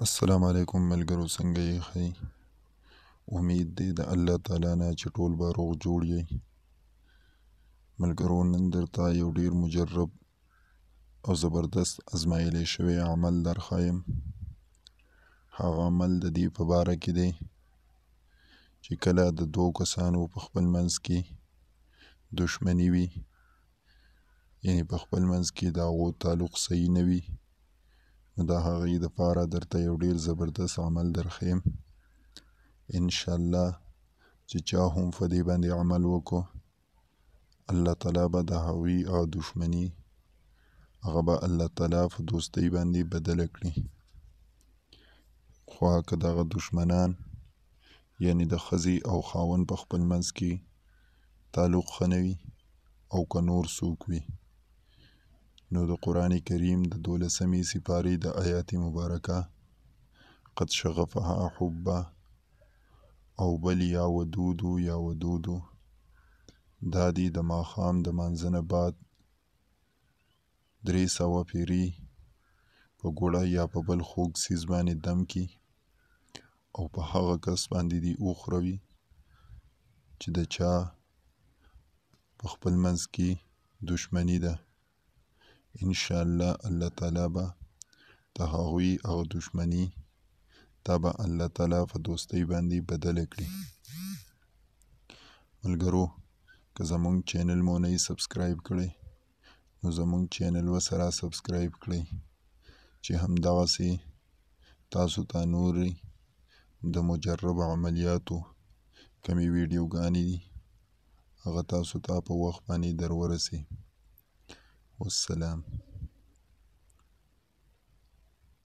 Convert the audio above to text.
السلام علیکم ملګرو، څنګه یې ښه؟ امید دی د الله تعالی نه چې ټول به روغ جوړ یې. ملګرو، نن درته یو ډیر مجرب او زبردست ازمایلی شوی عمل درښایم. هغه عمل د دې په باره کې دی چې کله د دوو کسانو په خپل منځ کې دشمني وي، یعنې په خپل منځ کې د هغو تعلق صحیح نه وي، نو د هغې دپاره درته یو ډیر زبردست عمل درښیم. انشاءالله چې چا هم په دې باندې عمل وکړو، الله تعالی به د هغوی او دشمني هغه به الله تعالی په دوستۍ باندې بدله کړي. خو که دغه دشمنان یعنې د ښځې او خاوند په خپل منځ کې تعلق ښه نه وي، او که نور څوک وي، نو د قرآن کریم د 12مې سپارې د آیات مبارکه قد شغفها حبا او بل یا ودودو یا ودودو، دا دی د ماښام د مانځه نه بعد 300 پیرې په ګوړه یا په بل خوږ څیز باندې دم کړي او په هغه کس باندې دې وخوروي چې د چا په خپل منځ کې دشمني ده. انشاءالله الله تعالی به د هغوی او دشمني دا به الله تعالی په دوستۍ باندې بدله کړي. ملګرو، که زمونږ چینل مو نه سبسکرایب کړی، نو زمونږ چینل ورسره سبسکرایب کړئ چې همدغسې تاسو ته نورې د مجرب عملیاتو کمې ویډیوګانې دي هغه تاسو ته په وخت باندې در ورسي. والسلام.